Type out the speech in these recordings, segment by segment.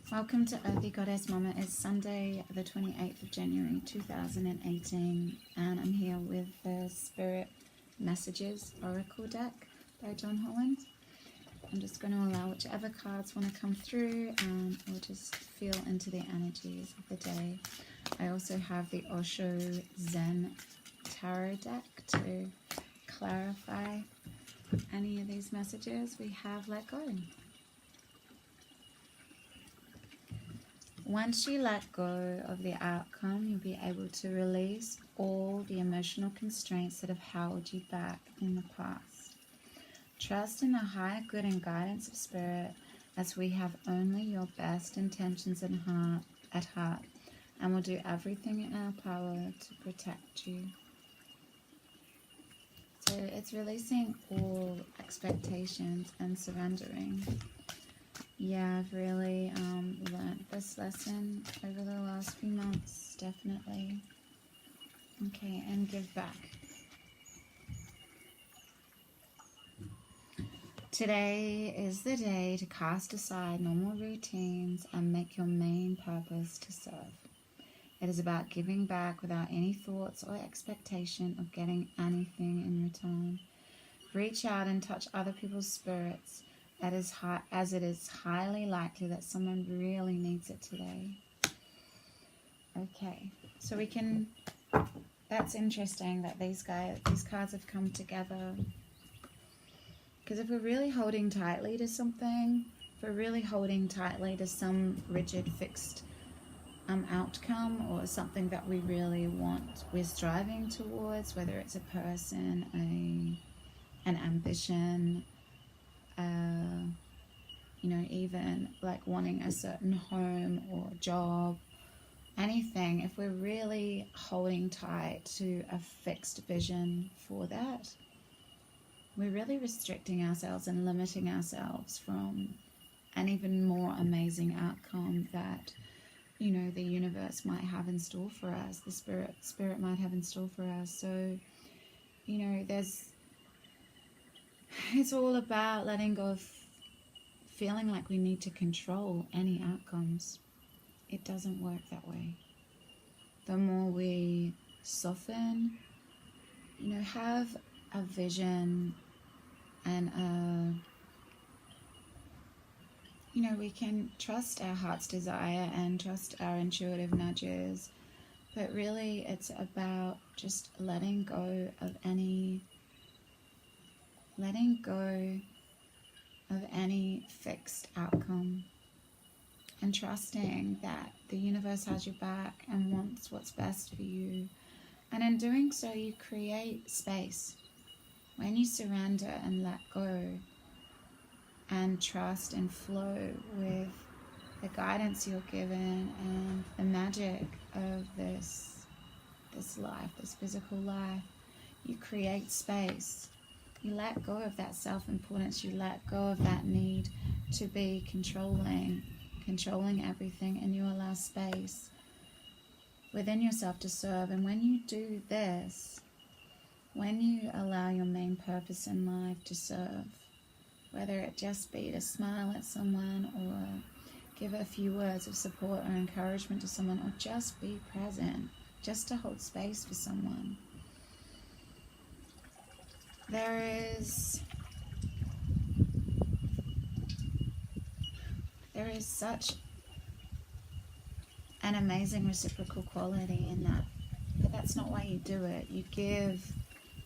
Welcome to Earthy Goddess Mama. It's Sunday, the 28th of January 2018, and I'm here with the Spirit Messages Oracle deck by John Holland. I'm just going to allow whichever cards want to come through, and we'll just feel into the energies of the day. I also have the Osho Zen Tarot deck to clarify any of these messages. We have Let Go. Once you let go of the outcome, you'll be able to release all the emotional constraints that have held you back in the past. Trust in the higher good and guidance of Spirit, as we have only your best intentions at heart, and will do everything in our power to protect you. So it's releasing all expectations and surrendering. Yeah, I've really learned this lesson over the last few months, definitely. Okay, and give back. Today is the day to cast aside normal routines and make your main purpose to serve. It is about giving back without any thoughts or expectation of getting anything in return. Reach out and touch other people's spirits, as it is highly likely that someone really needs it today. Okay, so we can, that's interesting that these cards have come together. Because if we're really holding tightly to something, if we're really holding tightly to some rigid, fixed outcome, or something that we really want, we're striving towards, whether it's a person, an ambition, even like wanting a certain home or job, anything, if we're really holding tight to a fixed vision for that, we're really restricting ourselves and limiting ourselves from an even more amazing outcome that, the universe might have in store for us, the spirit might have in store for us. So, it's all about letting go of feeling like we need to control any outcomes. It doesn't work that way. The more we soften, have a vision and we can trust our heart's desire and trust our intuitive nudges, but really it's about just letting go of any fixed outcome and trusting that the universe has your back and wants what's best for you. And in doing so, you create space. When you surrender and let go and trust and flow with the guidance you're given and the magic of this life, this physical life, you create space. You let go of that self-importance. You let go of that need to be controlling everything, and you allow space within yourself to serve. And when you do this, when you allow your main purpose in life to serve, whether it just be to smile at someone or give a few words of support or encouragement to someone, or just be present, just to hold space for someone, there is such an amazing reciprocal quality in that. But that's not why you do it. You give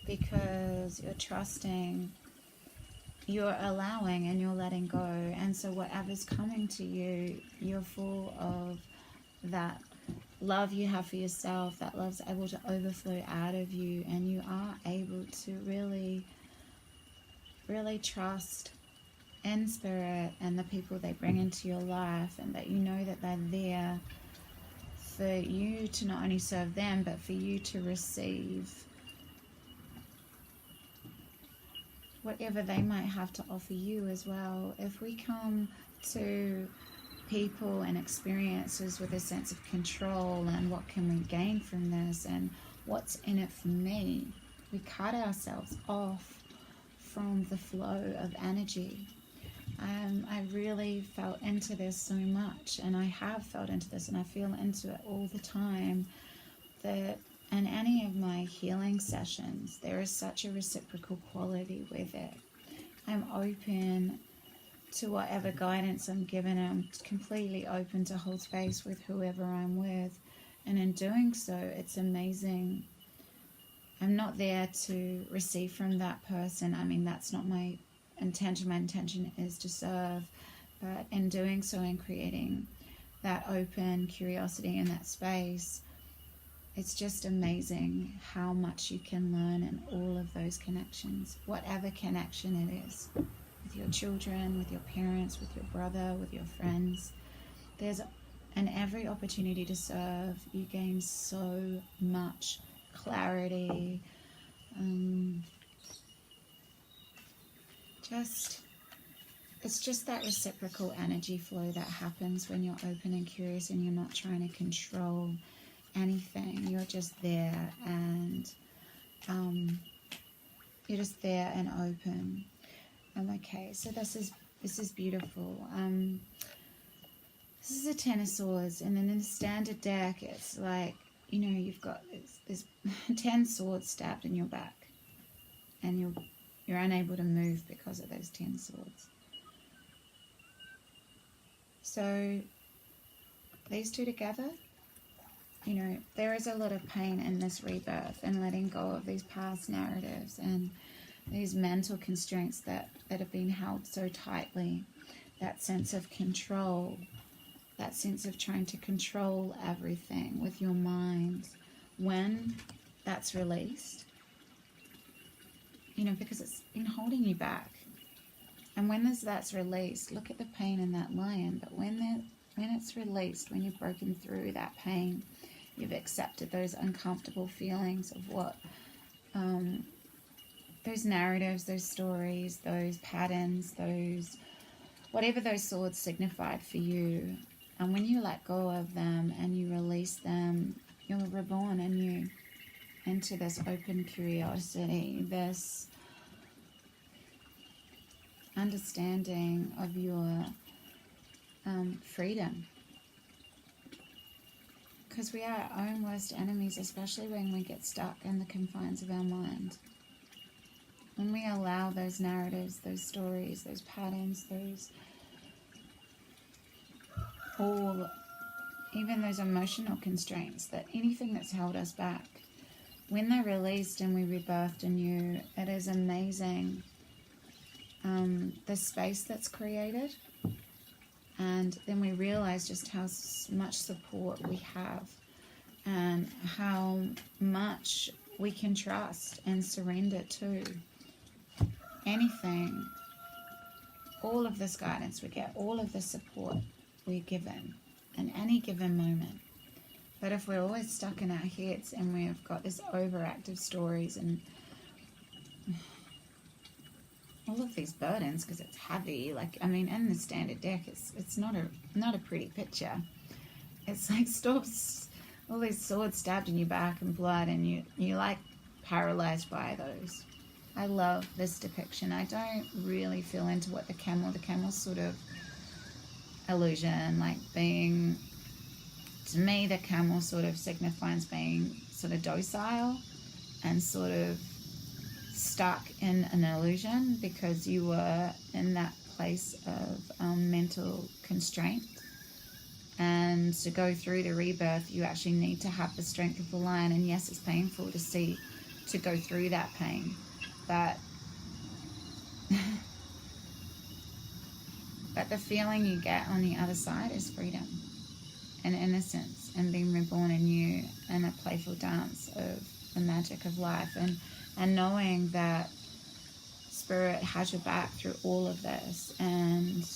because you're trusting, you're allowing, and you're letting go. And so whatever's coming to you, you're full of that love you have for yourself. That love's able to overflow out of you, and you are able to really, really trust in Spirit and the people they bring into your life, and that that they're there for you to not only serve them, but for you to receive whatever they might have to offer you as well. If we come to people and experiences with a sense of control and what can we gain from this and what's in it for me, we cut ourselves off from the flow of energy. I really felt into this so much, and I have felt into this, and I feel into it all the time, that in any of my healing sessions, there is such a reciprocal quality with it. I'm open to whatever guidance I'm given. I'm completely open to hold space with whoever I'm with. And in doing so, it's amazing. I'm not there to receive from that person. I mean, that's not my intention. My intention is to serve. But in doing so and creating that open curiosity in that space, it's just amazing how much you can learn in all of those connections, whatever connection it is, with your children, with your parents, with your brother, with your friends. There's in every opportunity to serve, you gain so much clarity. It's just that reciprocal energy flow that happens when you're open and curious and you're not trying to control anything. You're just there, and you're just there and open. Okay, so this is beautiful. This is a 10 of Swords, and then in the standard deck, it's like, you know, you've got there's 10 swords stabbed in your back, and you're unable to move because of those 10 swords. So these two together, you know, there is a lot of pain in this rebirth and letting go of these past narratives and these mental constraints that have been held so tightly. That sense of control, that sense of trying to control everything with your mind. When that's released, you know, because it's been holding you back. And when that's released, look at the pain in that lion. But when it's released, when you've broken through that pain, you've accepted those uncomfortable feelings of what, those narratives, those stories, those patterns, those, whatever those swords signified for you. And when you let go of them and you release them, you're reborn anew into this open curiosity, this understanding of your freedom. Because we are our own worst enemies, especially when we get stuck in the confines of our mind. When we allow those narratives, those stories, those patterns, even those emotional constraints, that anything that's held us back, when they're released and we rebirthed anew, it is amazing the space that's created. And then we realize just how much support we have and how much we can trust and surrender to anything. All of this guidance we get, all of the support we're given in any given moment. But if we're always stuck in our heads and we've got this overactive stories and all of these burdens, because it's heavy, like, I mean, in the standard deck, it's not a pretty picture. It's like all these swords stabbed in your back and blood, and you like paralyzed by those. I love this depiction. I don't really feel into what the camel's sort of illusion, like being, to me, the camel sort of signifies being sort of docile and sort of stuck in an illusion because you were in that place of mental constraint. And to go through the rebirth, you actually need to have the strength of the lion. And yes, it's painful to go through that pain, but but the feeling you get on the other side is freedom and innocence and being reborn anew in a playful dance of the magic of life, and knowing that Spirit has your back through all of this. And,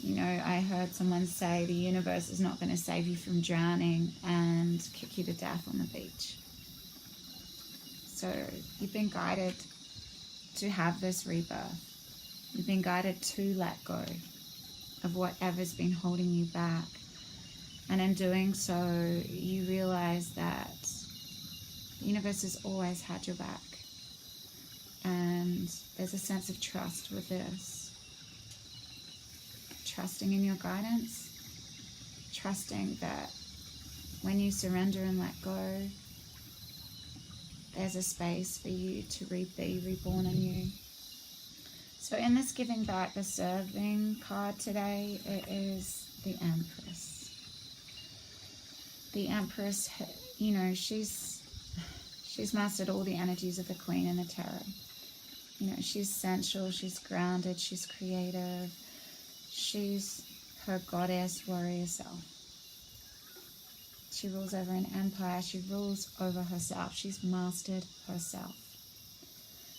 you know, I heard someone say the universe is not going to save you from drowning and kick you to death on the beach. So you've been guided to have this rebirth. You've been guided to let go of whatever's been holding you back. And in doing so, you realize that the universe has always had your back. And there's a sense of trust with this. trusting in your guidance, trusting that when you surrender and let go, there's a space for you to be reborn anew. So in this giving back the serving card today, it is the Empress. The Empress, you know, she's mastered all the energies of the Queen in the Tarot. You know, she's sensual, she's grounded, she's creative, she's her goddess warrior self. She rules over an empire, she rules over herself, she's mastered herself.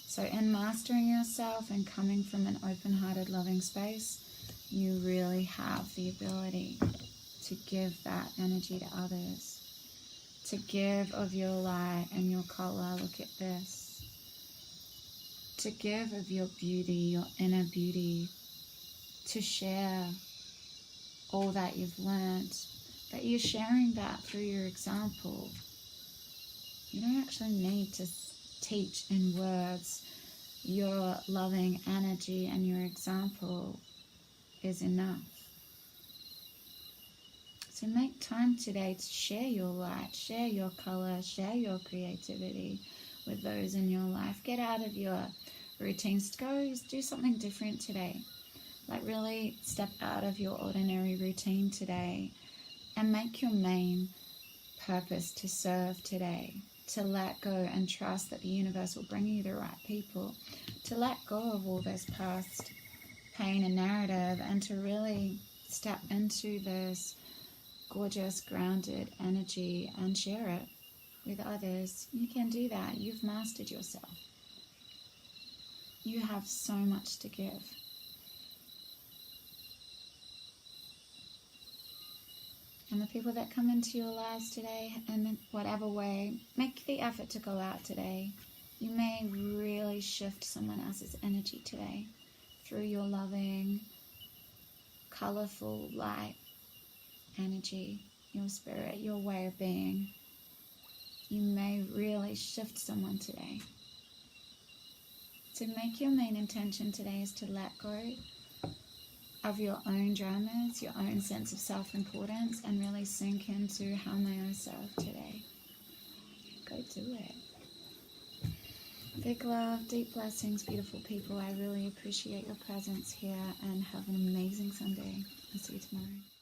So in mastering yourself and coming from an open-hearted, loving space, you really have the ability to give that energy to others, to give of your light and your color. Look at this. To give of your beauty, your inner beauty, to share all that you've learned, that you're sharing that through your example. You don't actually need to teach in words. Your loving energy and your example is enough. So make time today to share your light, share your color, share your creativity with those in your life. Get out of your routines. Go do something different today. Like really step out of your ordinary routine today and make your main purpose to serve today, to let go and trust that the universe will bring you the right people, to let go of all this past pain and narrative, and to really step into this gorgeous, grounded energy and share it with others. You can do that. You've mastered yourself. You have so much to give. And the people that come into your lives today, in whatever way, make the effort to go out today. You may really shift someone else's energy today through your loving, colorful, light energy, your spirit, your way of being. You may really shift someone today. So make your main intention today is to let go of your own dramas, your own sense of self-importance, and really sink into how may I serve today. Go do it. Big love, deep blessings, beautiful people. I really appreciate your presence here, and have an amazing Sunday. I'll see you tomorrow.